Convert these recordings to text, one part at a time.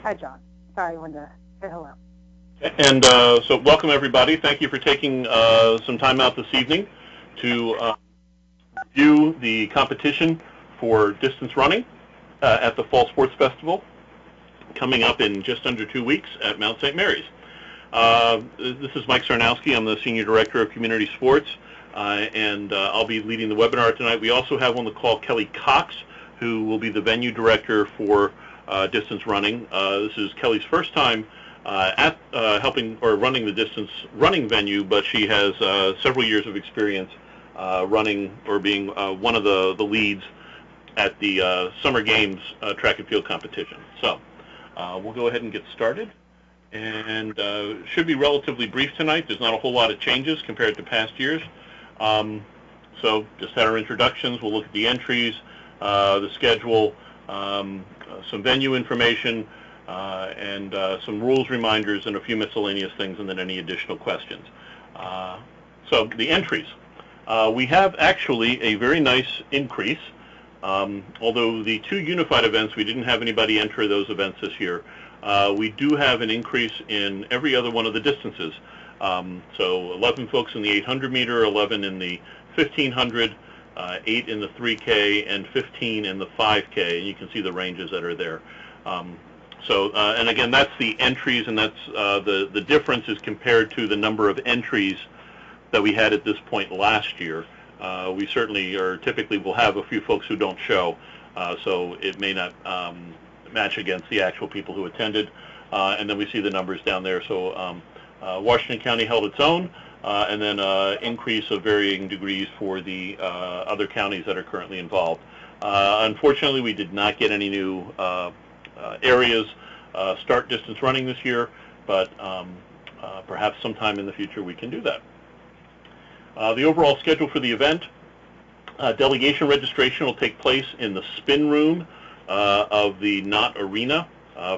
Hi, John. Sorry, I wanted to say hello. And so welcome everybody. Thank you for taking some time out this evening to view the competition for distance running at the Fall Sports Festival coming up in just under 2 weeks at Mount St. Mary's. This is Mike Sarnowski. I'm the Senior Director of Community Sports, and I'll be leading the webinar tonight. We also have on the call Kelly Cox, who will be the Venue Director for distance running. This is Kelly's first time at helping or running the distance running venue, but she has several years of experience running or being one of the leads at the Summer Games track and field competition. So we'll go ahead and get started, and should be relatively brief tonight. There's not a whole lot of changes compared to past years. So just had our introductions. We'll look at the entries, the schedule, some venue information, and some rules reminders and a few miscellaneous things, and then any additional questions. So the entries. We have actually a very nice increase. Although the two unified events, we didn't have anybody enter those events this year. We do have an increase in every other one of the distances. So 11 folks in the 800 meter, 11 in the 1500, 8 in the 3K, and 15 in the 5K, and you can see the ranges that are there. And again, that's the entries, and that's the difference is compared to the number of entries that we had at this point last year. We certainly typically will have a few folks who don't show, so it may not match against the actual people who attended. And then we see the numbers down there. So Washington County held its own, and then increase of varying degrees for the other counties that are currently involved. Unfortunately, we did not get any new areas start distance running this year, but perhaps sometime in the future we can do that. The overall schedule for the event, delegation registration will take place in the spin room of the Knott Arena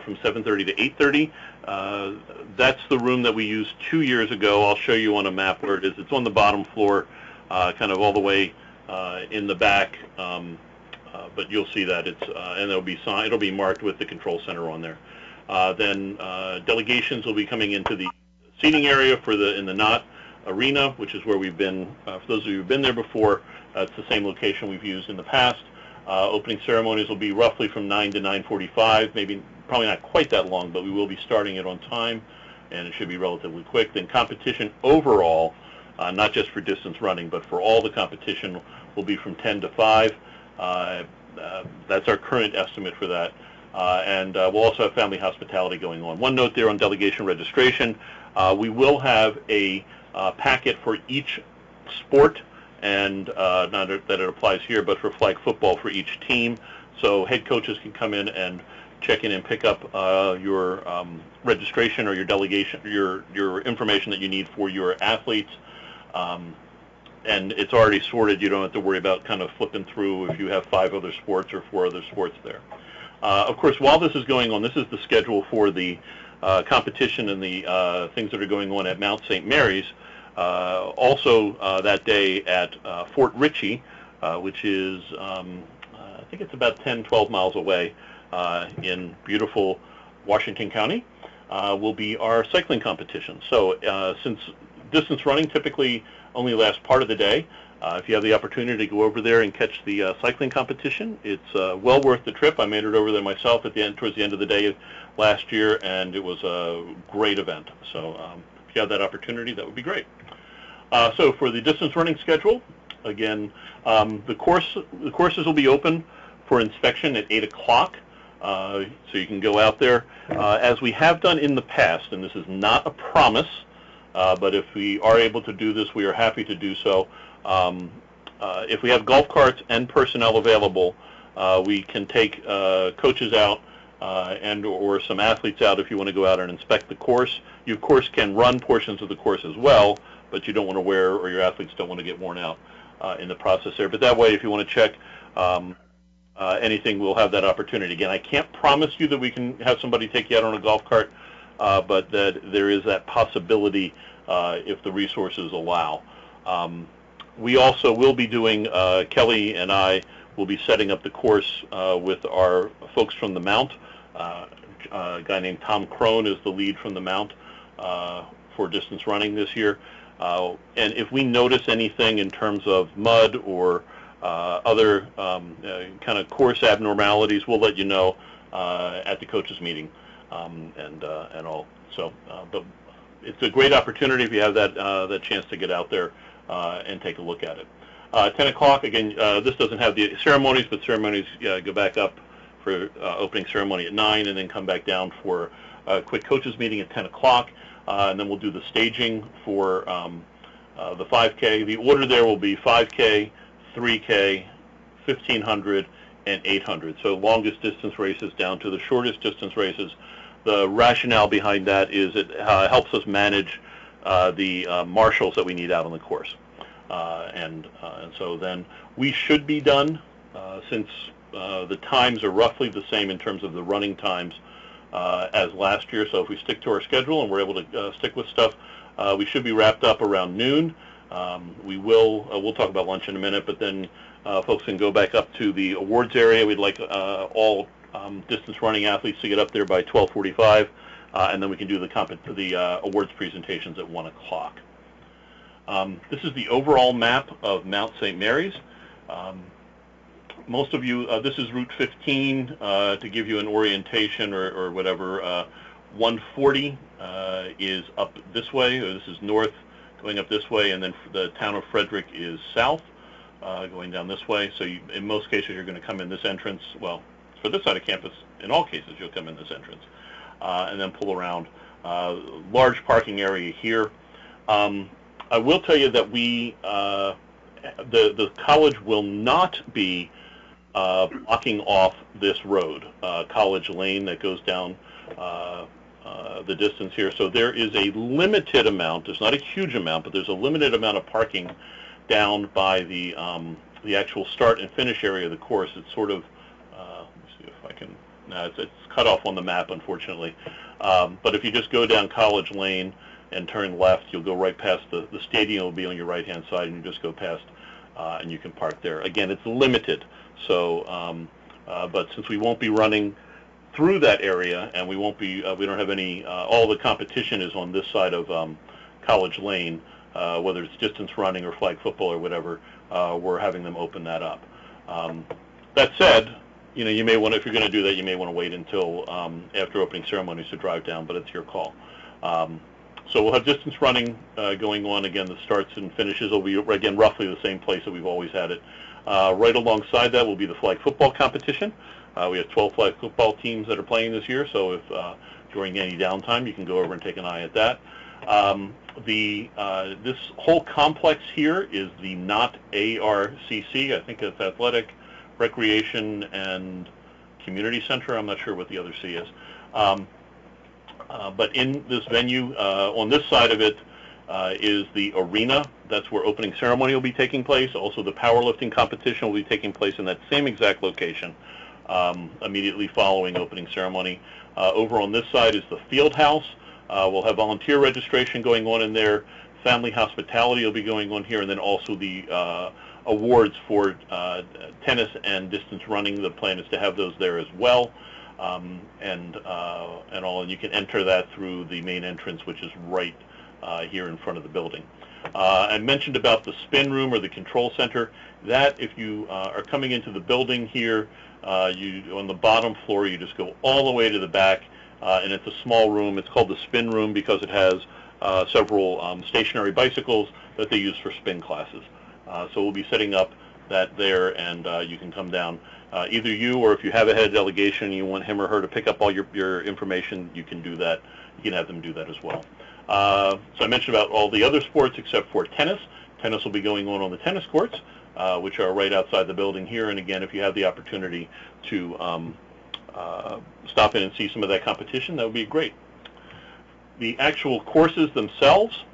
from 7:30 to 8:30. That's the room that we used 2 years ago. I'll show you on a map where it is. It's on the bottom floor, kind of all the way in the back, but you'll see that it's and it'll be marked with the control center on there. Then delegations will be coming into the seating area in the Knott Arena, which is where we've been. For those of you who've been there before, it's the same location we've used in the past. Opening ceremonies will be roughly from 9 to 9:45, probably not quite that long, but we will be starting it on time, and it should be relatively quick. Then competition overall, not just for distance running, but for all the competition, will be from 10 to 5. That's our current estimate for that. And we'll also have family hospitality going on. One note there on delegation registration, we will have a packet for each sport, and not that it applies here, but for flag football for each team. So head coaches can come in and check in and pick up your registration or your delegation, your information that you need for your athletes. And it's already sorted. You don't have to worry about kind of flipping through if you have 5 other sports or 4 other sports there. Of course, while this is going on, this is the schedule for the competition and the things that are going on at Mount St. Mary's. Also that day at Fort Ritchie, which is, I think it's about 10, 12 miles away in beautiful Washington County, will be our cycling competition. So since distance running typically only lasts part of the day, if you have the opportunity to go over there and catch the cycling competition, it's well worth the trip. I made it over there myself towards the end of the day last year, and it was a great event. So if you have that opportunity, that would be great. So for the distance running schedule, again, the courses will be open for inspection at 8 o'clock, so you can go out there. As we have done in the past, and this is not a promise, but if we are able to do this, we are happy to do so. If we have golf carts and personnel available, we can take coaches out and or some athletes out if you want to go out and inspect the course. You, of course, can run portions of the course as well, but you don't want to wear, or your athletes don't want to get worn out in the process there. But that way, if you want to check anything, we'll have that opportunity. Again, I can't promise you that we can have somebody take you out on a golf cart, but that there is that possibility if the resources allow. We also will be doing, Kelly and I will be setting up the course with our folks from the Mount. A guy named Tom Crone is the lead from the Mount for distance running this year. And if we notice anything in terms of mud or other kind of course abnormalities, we'll let you know at the coaches meeting and all. So, but it's a great opportunity if you have that chance to get out there and take a look at it. 10 o'clock, again, this doesn't have the ceremonies, but ceremonies go back up for opening ceremony at 9 and then come back down for a quick coaches meeting at 10 o'clock. And then we'll do the staging for the 5K. The order there will be 5K, 3K, 1,500, and 800. So longest distance races down to the shortest distance races. The rationale behind that is it helps us manage the marshals that we need out on the course. And so then we should be done since the times are roughly the same in terms of the running times as last year. So if we stick to our schedule and we're able to stick with stuff, we should be wrapped up around noon. We'll talk about lunch in a minute, but then folks can go back up to the awards area. We'd like all distance running athletes to get up there by 12:45, and then we can do the awards presentations at 1 o'clock. This is the overall map of Mount St. Mary's. Most of you, this is Route 15 to give you an orientation or whatever. 140 is up this way, or this is north going up this way, and then the town of Frederick is south going down this way. So in most cases you're going to come in this entrance. Well, for this side of campus, in all cases you'll come in this entrance and then pull around. Large parking area here. I will tell you that the college will not be blocking off this road, College Lane, that goes down the distance here. So there is a limited amount. There's not a huge amount, but there's a limited amount of parking down by the actual start and finish area of the course. It's sort of, let me see if I can. No, it's cut off on the map, unfortunately. But if you just go down College Lane and turn left, you'll go right past the stadium. Will be on your right-hand side, and you just go past, and you can park there. Again, it's limited. So, but since we won't be running through that area, and we don't have any. All the competition is on this side of College Lane, whether it's distance running or flag football or whatever. We're having them open that up. That said, you may want, if you're going to do that, you may want to wait until after opening ceremonies to drive down, but it's your call. So we'll have distance running going on. Again, the starts and finishes will be, again, roughly the same place that we've always had it. Right alongside that will be the flag football competition. We have 12 flag football teams that are playing this year, so if during any downtime, you can go over and take an eye at that. This whole complex here is the NOT ARCC. I think it's Athletic, Recreation, and Community Center. I'm not sure what the other C is. But in this venue, on this side of it, is the arena. That's where opening ceremony will be taking place. Also, the powerlifting competition will be taking place in that same exact location immediately following opening ceremony. Over on this side is the field house. We'll have volunteer registration going on in there. Family hospitality will be going on here, and then also the awards for tennis and distance running. The plan is to have those there as well. And you can enter that through the main entrance, which is right here in front of the building. I mentioned about the spin room or the control center. That, if you are coming into the building here, on the bottom floor, you just go all the way to the back, and it's a small room. It's called the spin room because it has several stationary bicycles that they use for spin classes. So we'll be setting up that there, and you can come down. Either you, or if you have a head delegation and you want him or her to pick up all your information, you can do that. You can have them do that as well. So I mentioned about all the other sports except for tennis. Tennis will be going on the tennis courts, which are right outside the building here. And again, if you have the opportunity to stop in and see some of that competition, that would be great. The actual courses themselves,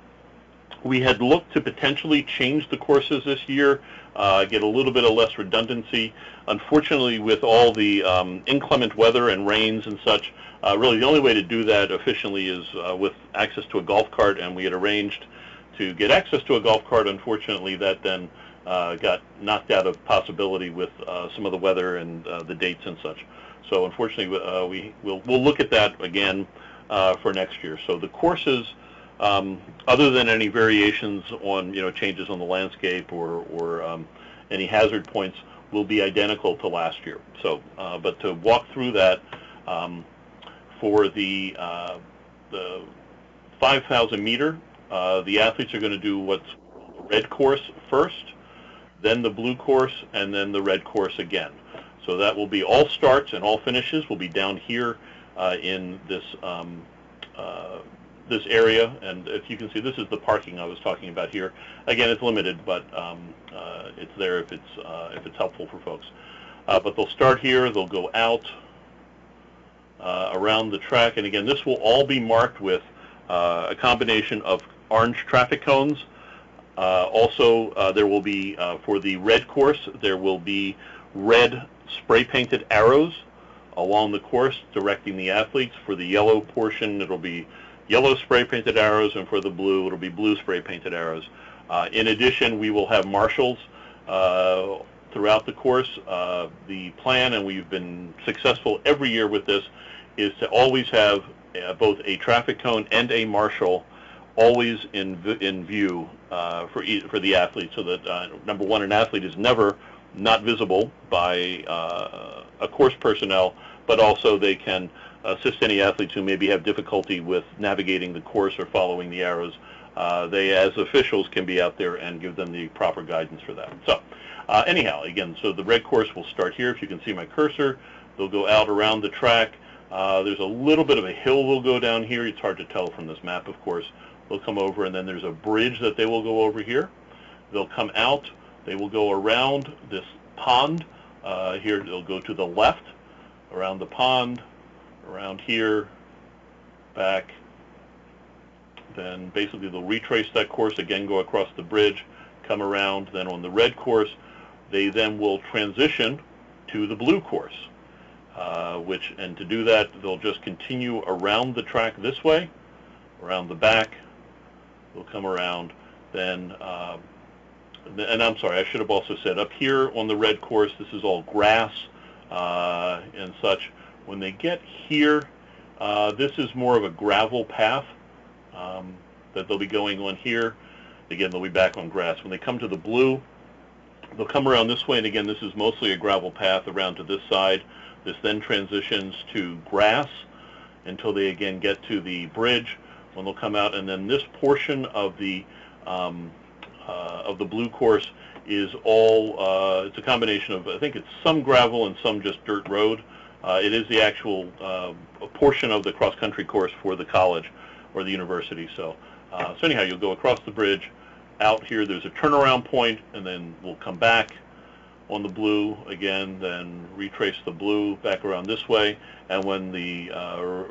we had looked to potentially change the courses this year, get a little bit of less redundancy. Unfortunately, with all the inclement weather and rains and such, really the only way to do that efficiently is with access to a golf cart, and we had arranged to get access to a golf cart. Unfortunately, that then got knocked out of possibility with some of the weather and the dates and such. So unfortunately, we'll look at that again for next year. So the courses, other than any variations on changes on the landscape or any hazard points, will be identical to last year. So, but to walk through that for the 5,000 meter, the athletes are going to do what's the red course first, then the blue course, and then the red course again. So that will be all starts and all finishes will be down here in this this area. And if you can see, this is the parking I was talking about here. Again, it's limited, but it's there if it's helpful for folks. But they'll start here. They'll go out around the track, and again, this will all be marked with a combination of orange traffic cones. Also, there will be, for the red course, there will be red spray-painted arrows along the course directing the athletes. For the yellow portion, it'll be yellow spray-painted arrows, and for the blue, it'll be blue spray-painted arrows. In addition, we will have marshals throughout the course. The plan, and we've been successful every year with this, is to always have both a traffic cone and a marshal always in view for the athlete, so that number one, an athlete is never not visible by a course personnel, but also they can assist any athletes who maybe have difficulty with navigating the course or following the arrows. They, as officials, can be out there and give them the proper guidance for that. So anyhow, again, so the red course will start here. If you can see my cursor, they'll go out around the track. There's a little bit of a hill will go down here. It's hard to tell from this map, of course. They'll come over, and then there's a bridge that they will go over here. They'll come out. They will go around this pond. Here, they'll go to the left, around the pond, around here, back. Then basically they'll retrace that course, again go across the bridge, come around. Then on the red course, they then will transition to the blue course, and to do that, they'll just continue around the track this way, around the back. They'll come around, then, and I'm sorry, I should have also said up here on the red course, this is all grass and such. When they get here, this is more of a gravel path that they'll be going on here. Again, they'll be back on grass. When they come to the blue, they'll come around this way, and again, this is mostly a gravel path around to this side. This then transitions to grass until they again get to the bridge, when they'll come out, and then this portion of the blue course is all, it's a combination of, I think it's some gravel and some just dirt road. It is the actual portion of the cross-country course for the college or the university. So anyhow, you'll go across the bridge, out here, there's a turnaround point, and then we'll come back on the blue again, then retrace the blue back around this way, and when the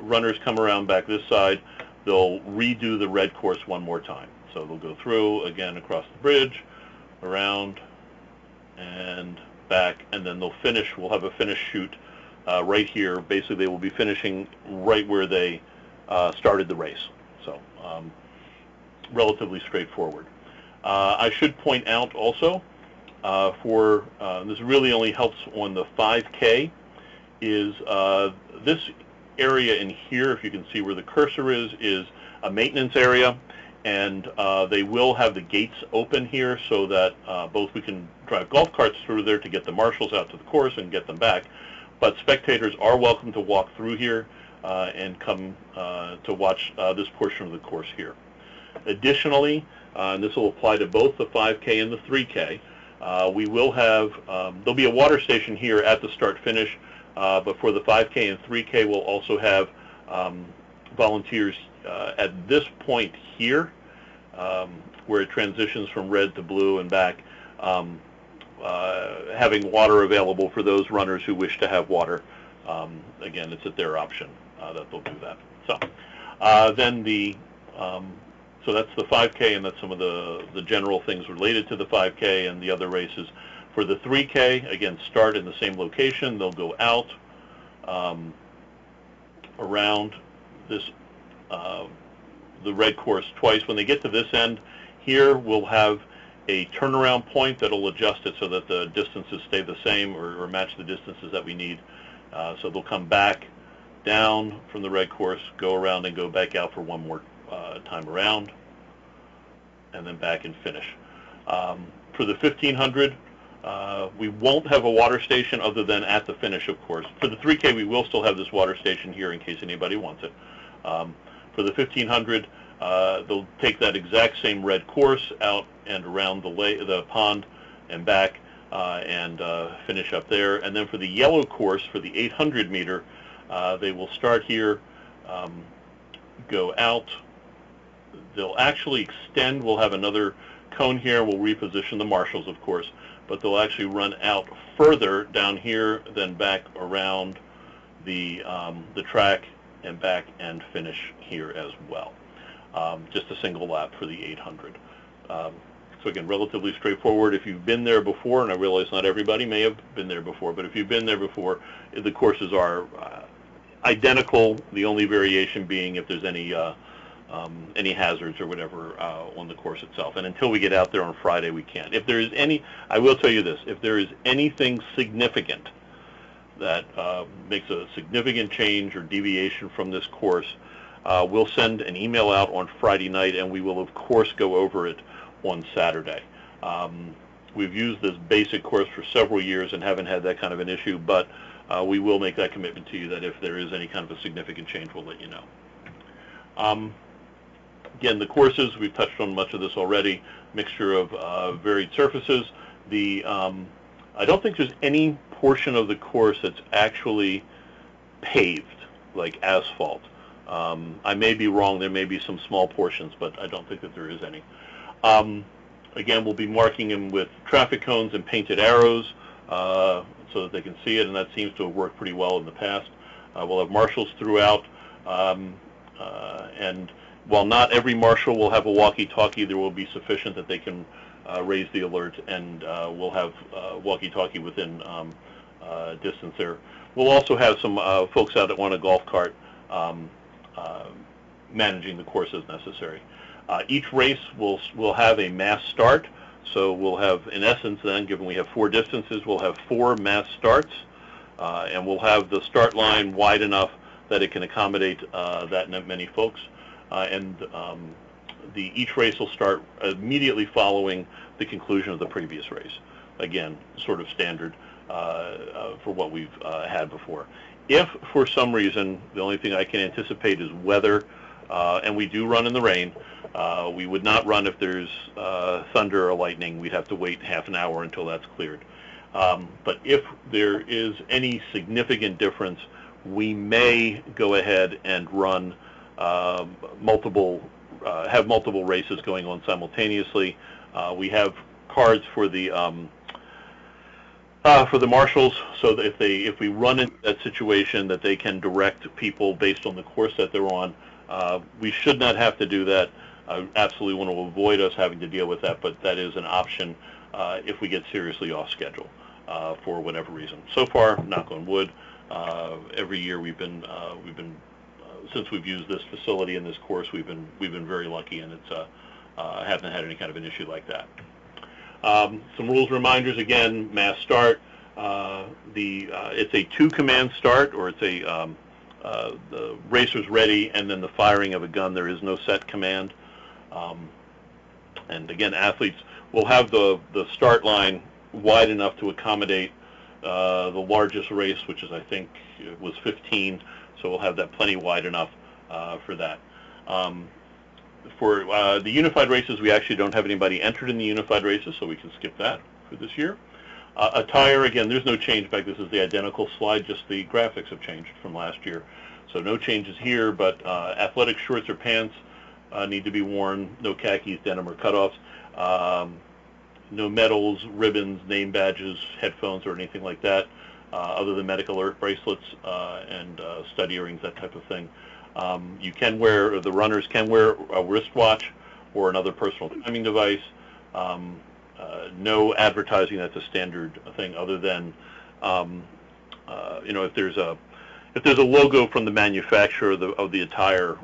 runners come around back this side, they'll redo the red course one more time. So they'll go through again across the bridge, around, and back, and then they'll finish. We'll have a finish chute right here. Basically, they will be finishing right where they started the race. So relatively straightforward. I should point out also, this really only helps on the 5K, is this area in here, if you can see where the cursor is a maintenance area, and they will have the gates open here so that both we can drive golf carts through there to get the marshals out to the course and get them back, but spectators are welcome to walk through here and come to watch this portion of the course here. Additionally, and this will apply to both the 5K and the 3K, we will have, there'll be a water station here at the start-finish, but for the 5K and 3K, we'll also have volunteers at this point here, where it transitions from red to blue and back, having water available for those runners who wish to have water. Again, it's at their option that they'll do that. So then so that's the 5K, and that's some of the general things related to the 5K and the other races. For the 3K, again, start in the same location. They'll go out around this the red course twice. When they get to this end here, we'll have a turnaround point that'll adjust it so that the distances stay the same or match the distances that we need So they'll come back down from the red course, go around and go back out for one more time around, and then back and finish. For the 1500, we won't have a water station other than at the finish, of course. For the 3K, we will still have this water station here in case anybody wants it. For the 1500, they'll take that exact same red course out and around the pond and back and finish up there. And then for the yellow course, for the 800 meter, they will start here, go out. They'll actually extend. We'll have another cone here. We'll reposition the marshals, of course, but they'll actually run out further down here, then back around the track and back and finish here as well. Just a single lap for the 800. So again, relatively straightforward. If you've been there before, and I realize not everybody may have been there before, but if you've been there before, the courses are identical. The only variation being if there's any hazards or whatever on the course itself. And until we get out there on Friday, we can't. If there is any, I will tell you this, if there is anything significant that makes a significant change or deviation from this course, we'll send an email out on Friday night, and we will, of course, go over it on Saturday. We've used this basic course for several years and haven't had that kind of an issue, but we will make that commitment to you that if there is any kind of a significant change, we'll let you know. Again, the courses, we've touched on much of this already, mixture of varied surfaces. I don't think there's any portion of the course that's actually paved, like asphalt. I may be wrong. There may be some small portions, but I don't think that there is any. Again, we'll be marking them with traffic cones and painted arrows so that they can see it, and that seems to have worked pretty well in the past. We'll have marshals throughout, and while not every marshal will have a walkie-talkie, there will be sufficient that they can raise the alert, and we'll have walkie-talkie within distance there. We'll also have some folks out on a golf cart managing the course as necessary. Each race will have a mass start, so we'll have, in essence then, given we have 4 distances, we'll have 4 mass starts, and we'll have the start line wide enough that it can accommodate that many folks. Each race will start immediately following the conclusion of the previous race. Again, sort of standard for what we've had before. If for some reason, the only thing I can anticipate is weather, and we do run in the rain, we would not run if there's thunder or lightning. We'd have to wait half an hour until that's cleared. But if there is any significant difference, we may go ahead and run have multiple races going on simultaneously. We have cards for the marshals, so that if we run into that situation, that they can direct people based on the course that they're on. We should not have to do that. I absolutely want to avoid us having to deal with that, but that is an option if we get seriously off schedule for whatever reason. So far, knock on wood, every year we've been since we've used this facility and this course, we've been very lucky, and it's haven't had any kind of an issue like that. Some rules reminders again: mass start. It's a 2-command start, or it's a the racer's ready, and then the firing of a gun. There is no set command. And again, athletes will have the start line wide enough to accommodate the largest race, which is, I think, it was 15. So we'll have that plenty wide enough for that. For the unified races, we actually don't have anybody entered in the unified races, so we can skip that for this year. Attire, again, there's no change back. This is the identical slide, just the graphics have changed from last year. So no changes here, but athletic shorts or pants need to be worn. No khakis, denim, or cutoffs. No medals, ribbons, name badges, headphones, or anything like that, other than medical alert bracelets and stud earrings, that type of thing. You can wear, the runners can wear a wristwatch or another personal timing device. No advertising. That's a standard thing, other than if there's a logo from the manufacturer of the attire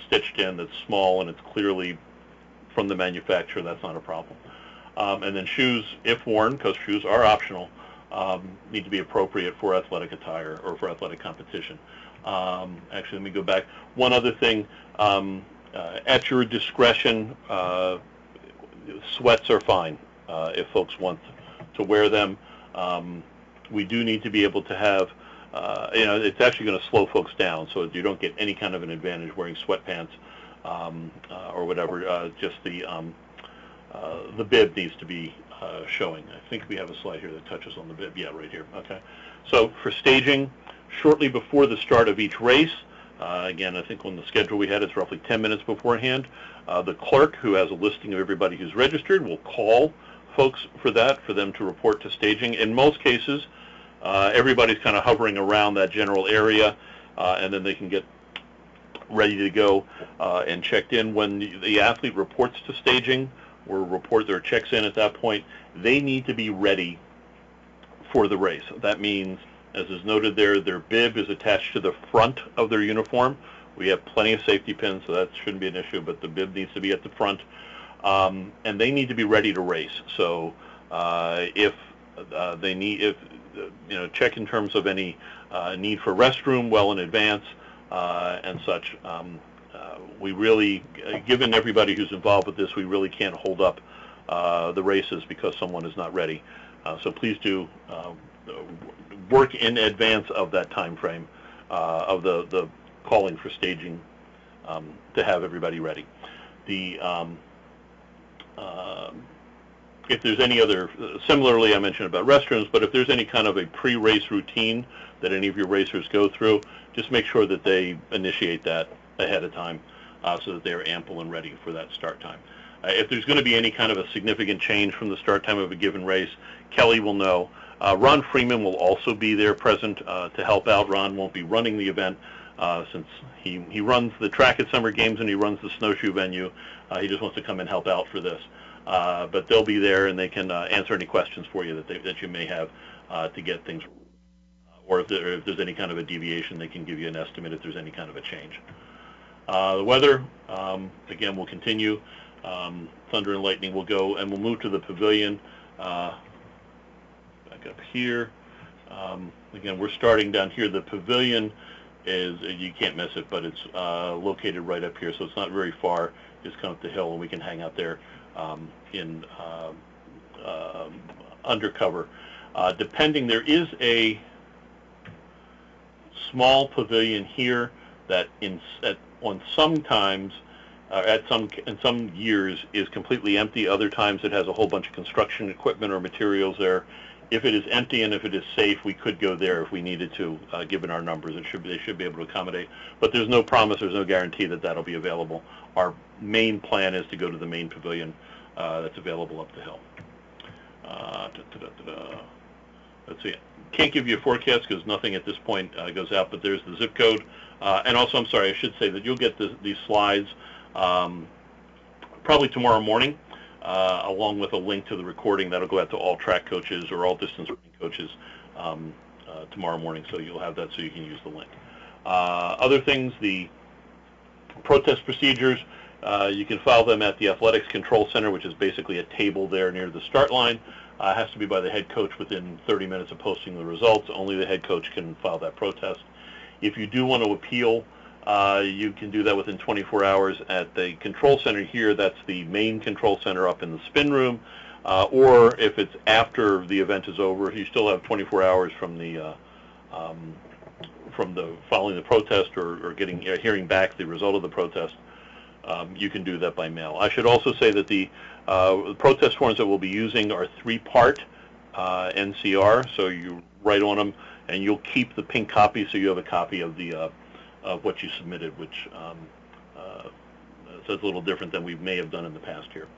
stitched in that's small and it's clearly from the manufacturer, that's not a problem. And then shoes, if worn, because shoes are optional, need to be appropriate for athletic attire or for athletic competition. Actually, let me go back. One other thing, at your discretion, sweats are fine if folks want to wear them. We do need to be able to have, it's actually going to slow folks down, so you don't get any kind of an advantage wearing sweatpants or whatever. Just the bib needs to be showing. I think we have a slide here that touches on the bib. Yeah, right here. Okay. So for staging, shortly before the start of each race, again, I think on the schedule we had, it's roughly 10 minutes beforehand, the clerk, who has a listing of everybody who's registered, will call folks for them to report to staging. In most cases, everybody's kind of hovering around that general area, and then they can get ready to go and checked in. When the athlete reports to staging or report their checks in at that point, they need to be ready for the race. That means, as is noted there, their bib is attached to the front of their uniform. We have plenty of safety pins, so that shouldn't be an issue, but the bib needs to be at the front. And they need to be ready to race. So if they need, check in terms of any need for restroom well in advance and such. We really, given everybody who's involved with this, we really can't hold up the races because someone is not ready. So please do work in advance of that time frame of the calling for staging to have everybody ready. If there's any other, similarly I mentioned about restrooms, but if there's any kind of a pre-race routine that any of your racers go through, just make sure that they initiate that ahead of time so that they are ample and ready for that start time. If there's going to be any kind of a significant change from the start time of a given race, Kelly will know. Ron Freeman will also be there present to help out. Ron won't be running the event since he runs the track at Summer Games and he runs the snowshoe venue. He just wants to come and help out for this. But they'll be there and they can answer any questions for you that you may have to get things, or if there's any kind of a deviation, they can give you an estimate if there's any kind of a change. The weather, again, will continue. Thunder and lightning will go, and we'll move to the pavilion. Back up here. Again, we're starting down here. The pavilion is, you can't miss it, but it's located right up here, so it's not very far. Just come up the hill, and we can hang out there in undercover. Depending, there is a small pavilion here that on some times, in some years, is completely empty. Other times it has a whole bunch of construction equipment or materials there. If it is empty and if it is safe, we could go there if we needed to, given our numbers. They should be able to accommodate. But there's no promise, there's no guarantee that that'll be available. Our main plan is to go to the main pavilion that's available up the hill. Let's see. Can't give you a forecast because nothing at this point goes out, but there's the zip code. And also, I'm sorry, I should say that you'll get these slides probably tomorrow morning, along with a link to the recording. That'll go out to all track coaches or all distance running coaches tomorrow morning, so you'll have that so you can use the link. Other things, the protest procedures, you can file them at the Athletics Control Center, which is basically a table there near the start line. It has to be by the head coach within 30 minutes of posting the results. Only the head coach can file that protest. If you do want to appeal, you can do that within 24 hours at the control center here. That's the main control center up in the spin room. Or if it's after the event is over, you still have 24 hours from the following the protest or hearing back the result of the protest. You can do that by mail. I should also say that the protest forms that we'll be using are 3-part NCR, so you write on them, and you'll keep the pink copy, so you have a copy of the of what you submitted, which so it's a little different than we may have done in the past here.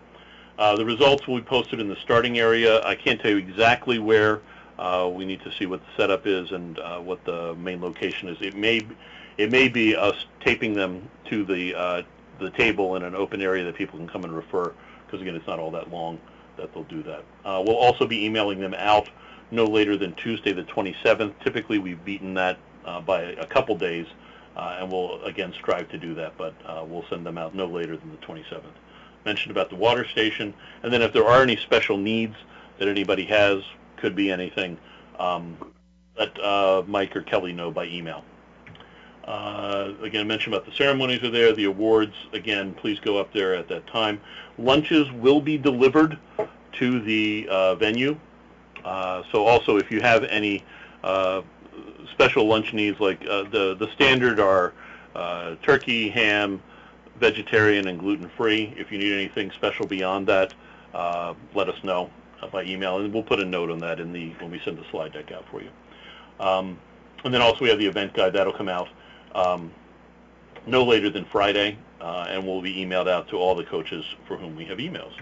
The results will be posted in the starting area. I can't tell you exactly where. We need to see what the setup is and what the main location is. It may be us taping them to the table in an open area that people can come and refer, because again, it's not all that long that they'll do that. We'll also be emailing them out no later than Tuesday the 27th. Typically we've beaten that by a couple days, and we'll again strive to do that, but we'll send them out no later than the 27th. Mentioned about the water station, and then if there are any special needs that anybody has, could be anything, let Mike or Kelly know by email. Again, I mentioned about the ceremonies are there, the awards, again, please go up there at that time. Lunches will be delivered to the venue. So also, if you have any special lunch needs, like the standard are turkey, ham, vegetarian, and gluten-free. If you need anything special beyond that, let us know by email, and we'll put a note on that when we send the slide deck out for you. And then also we have the event guide that'll come out no later than Friday, and will be emailed out to all the coaches for whom we have emails.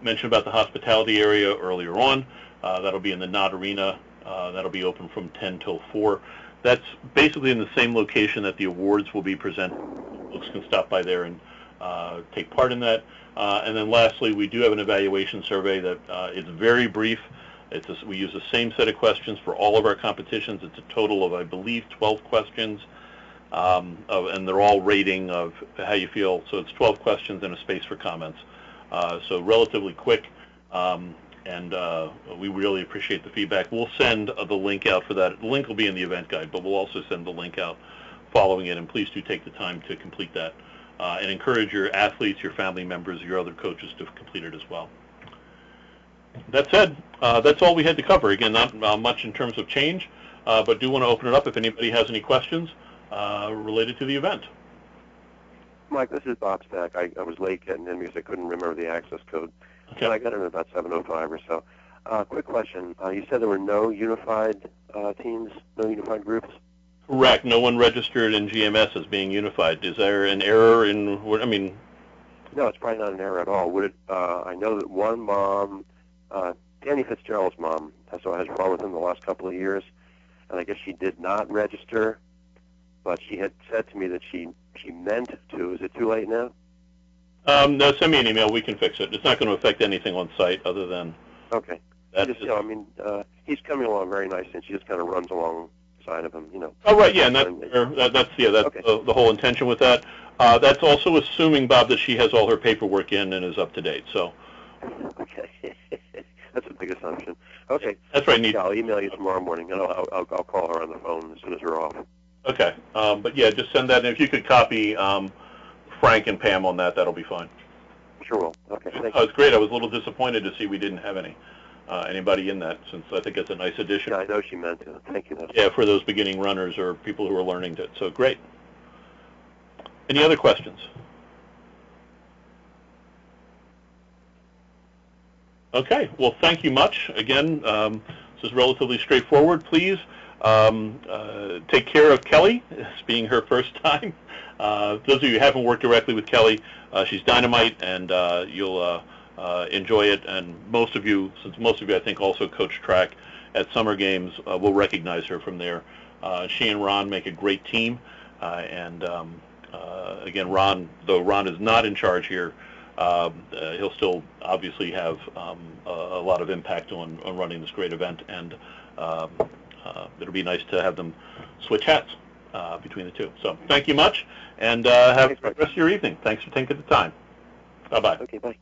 Mentioned about the hospitality area earlier on. That'll be in the Knott Arena. That'll be open from 10 till 4. That's basically in the same location that the awards will be presented. Folks can stop by there and take part in that. And then lastly, we do have an evaluation survey that is very brief. We use the same set of questions for all of our competitions. It's a total of, I believe, 12 questions, and they're all rating of how you feel. So it's 12 questions and a space for comments. So relatively quick, and we really appreciate the feedback. We'll send the link out for that. The link will be in the event guide, but we'll also send the link out following it, and please do take the time to complete that, and encourage your athletes, your family members, your other coaches to complete it as well. That said, that's all we had to cover. Again, not much in terms of change, but do want to open it up if anybody has any questions related to the event. Mike, this is Bob Stack. I was late getting in because I couldn't remember the access code. Okay. So I got in at about 7:05 or so. Quick question. You said there were no unified teams, no unified groups? Correct. No one registered in GMS as being unified. Is there an error in what, I mean? No, it's probably not an error at all. Would it? I know that one mom, Danny Fitzgerald's mom, has run with him the last couple of years, and I guess she did not register, but she had said to me that she meant to. Is it too late now? No, send me an email. We can fix it. It's not going to affect anything on site other than okay. that. Just, he's coming along very nicely, and she just kind of runs alongside of him, Oh, right, yeah, and that's okay. The whole intention with that. That's also assuming, Bob, that she has all her paperwork in and is up to date. So. Okay, that's a big assumption. Okay, that's right. Yeah, I'll email you tomorrow morning, and I'll call her on the phone as soon as we're off. Okay, but yeah, just send that, and if you could copy Frank and Pam on that, that'll be fine. Sure will. Okay, thank you. Oh, it's great. I was a little disappointed to see we didn't have anybody in that, since I think it's a nice addition. Yeah, I know she meant to. Thank you. Yeah, for those beginning runners or people who are learning it. So great. Any other questions? Okay. Well, thank you much. Again, this is relatively straightforward. Please take care of Kelly. It's being her first time. Those of you who haven't worked directly with Kelly, she's dynamite, and you'll enjoy it. And most of you, since most of you I think also coach track at summer games, will recognize her from there. She and Ron make a great team, and again, though Ron is not in charge here, he'll still obviously have a lot of impact on running this great event, and it'll be nice to have them switch hats between the two. So thank you much, and have the rest of your evening. Thanks for taking the time. Bye-bye. Okay, bye.